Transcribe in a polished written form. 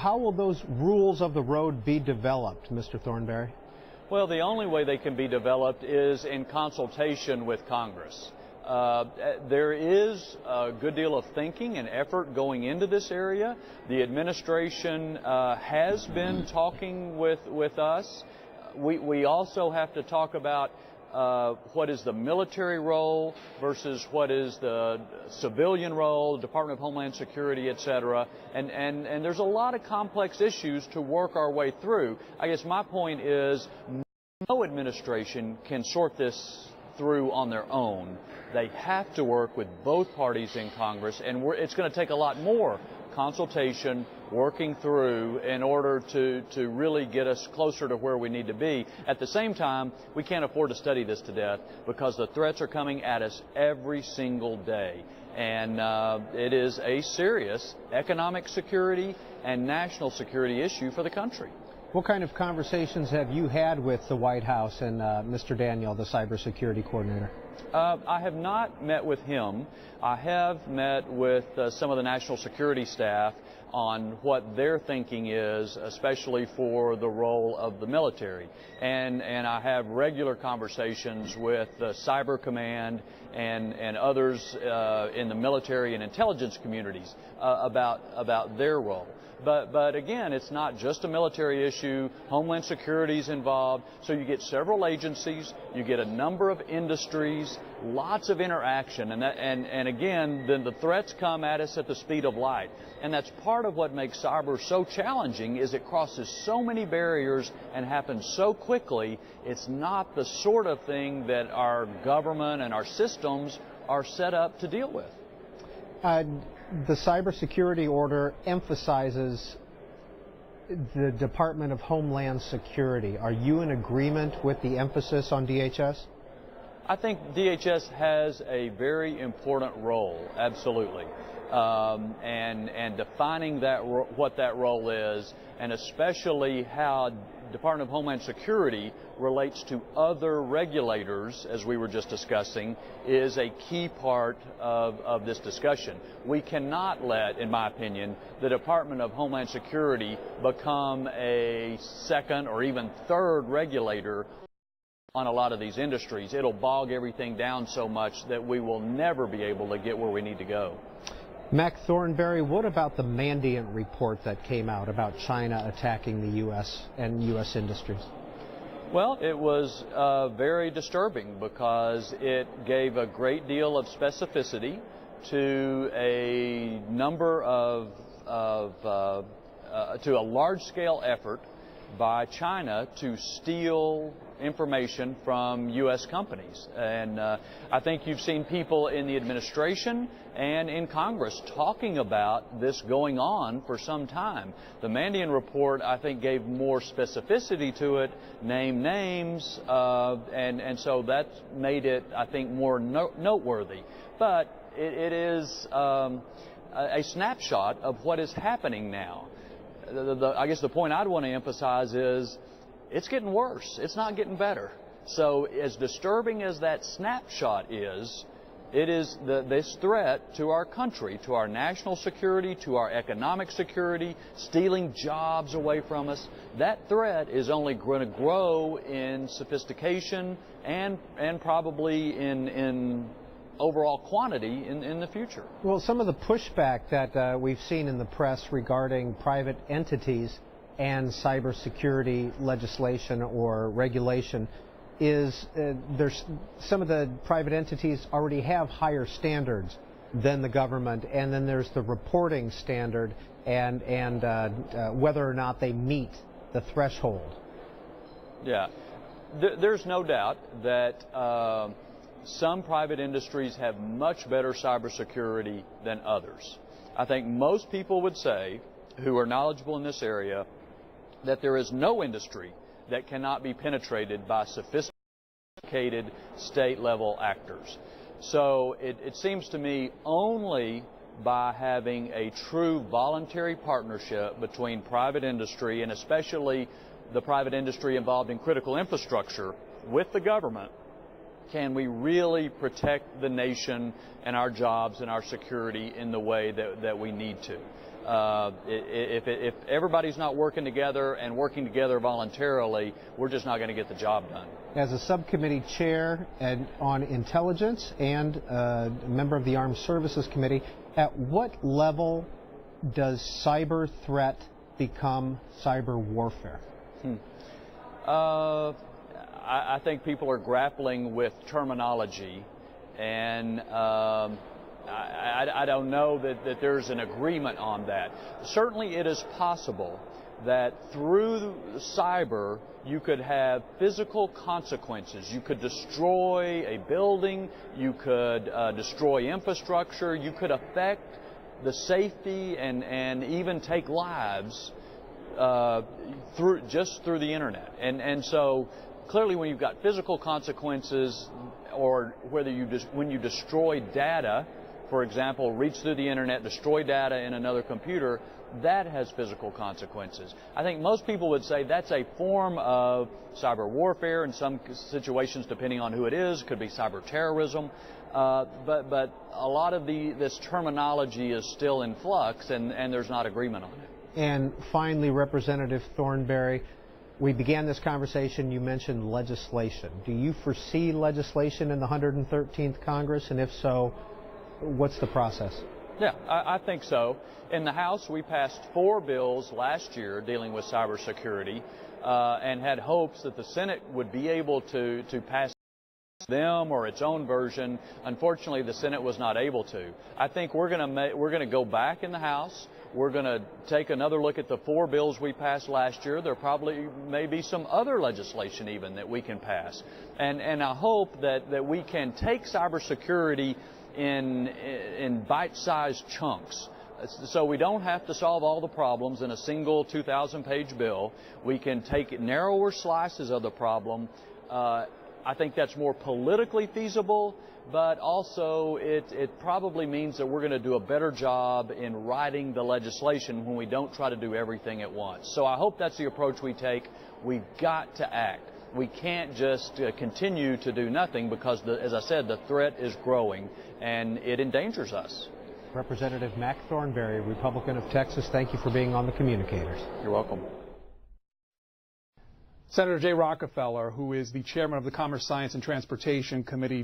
how will those rules of the road be developed, Mr. Thornberry? Well, the only way they can be developed is in consultation with Congress. There is a good deal of thinking and effort going into this area. The administration has been talking with us. We also have to talk about what is the military role versus what is the civilian role, the Department of Homeland Security, et cetera. And there's a lot of complex issues to work our way through. I guess my point is no administration can sort this through on their own. They have to work with both parties in Congress, and it's going to take a lot more consultation, working through in order to really get us closer to where we need to be. At the same time, we can't afford to study this to death because the threats are coming at us every single day. And it is a serious economic security and national security issue for the country. What kind of conversations have you had with the White House and Mr. Daniel, the cybersecurity coordinator? I have not met with him. I have met with some of the national security staff on what their thinking is, especially for the role of the military. And I have regular conversations with the Cyber Command and others in the military and intelligence communities about their role. But again, it's not just a military issue. Homeland Security is involved. So you get several agencies, you get a number of industries, lots of interaction. And again, then the threats come at us at the speed of light. And that's part of what makes cyber so challenging is it crosses so many barriers and happens so quickly. It's not the sort of thing that our government and our systems are set up to deal with. The cybersecurity order emphasizes the Department of Homeland Security. Are you in agreement with the emphasis on DHS? I think DHS has a very important role, absolutely, and defining what that role is, and especially how Department of Homeland Security relates to other regulators, as we were just discussing, is a key part of this discussion. We cannot let, in my opinion, the Department of Homeland Security become a second or even third regulator on a lot of these industries. It'll bog everything down so much that we will never be able to get where we need to go. Mac Thornberry, what about the Mandiant report that came out about China attacking the U.S. and U.S. industries? Well, it was very disturbing because it gave a great deal of specificity to a number to a large-scale effort by China to steal information from U.S. companies. And I think you've seen people in the administration and in Congress talking about this going on for some time. The Mandiant report, I think, gave more specificity to it, named names, and so that made it, I think, more noteworthy. But it is a snapshot of what is happening now. I guess the point I'd want to emphasize is it's getting worse. It's not getting better. So as disturbing as that snapshot is, it is this threat to our country, to our national security, to our economic security, stealing jobs away from us. That threat is only going to grow in sophistication and probably in overall quantity in the future. Well, some of the pushback that we've seen in the press regarding private entities and cybersecurity legislation or regulation is there's some of the private entities already have higher standards than the government, and then there's the reporting standard and whether or not they meet the threshold. Yeah, there's no doubt that some private industries have much better cybersecurity than others. I think most people would say, who are knowledgeable in this area, that there is no industry that cannot be penetrated by sophisticated state-level actors. So it seems to me only by having a true voluntary partnership between private industry and especially the private industry involved in critical infrastructure with the government can we really protect the nation and our jobs and our security in the way that we need to. If everybody's not working together and working together voluntarily, we're just not going to get the job done. As a subcommittee chair on intelligence and a member of the Armed Services Committee, at what level does cyber threat become cyber warfare? I think people are grappling with terminology, and I don't know that there's an agreement on that. Certainly it is possible that through cyber you could have physical consequences. You could destroy a building, you could destroy infrastructure, you could affect the safety and even take lives through the internet. And so clearly when you've got physical consequences, or when you destroy data, for example, reach through the internet, destroy data in another computer, that has physical consequences. I think most people would say that's a form of cyber warfare. In some situations, depending on who it is, it could be cyber terrorism. But a lot of this terminology is still in flux, and there's not agreement on it. And finally, Representative Thornberry, we began this conversation, you mentioned legislation. Do you foresee legislation in the 113th Congress? And if so, what's the process? Yeah, I think so. In the House, we passed 4 bills last year dealing with cybersecurity and had hopes that the Senate would be able to pass them or its own version. Unfortunately, the Senate was not able to. I think we're going to go back in the House. We're going to take another look at the 4 bills we passed last year. There probably may be some other legislation even that we can pass. And I hope that we can take cybersecurity in bite-sized chunks, so we don't have to solve all the problems in a single 2,000-page bill. We can take narrower slices of the problem. I think that's more politically feasible, but also it probably means that we're going to do a better job in writing the legislation when we don't try to do everything at once. So I hope that's the approach we take. We've got to act. We can't just continue to do nothing because, as I said, the threat is growing and it endangers us. Representative Mac Thornberry, Republican of Texas, thank you for being on the Communicators. You're welcome. Senator Jay Rockefeller, who is the chairman of the Commerce, Science, and Transportation Committee,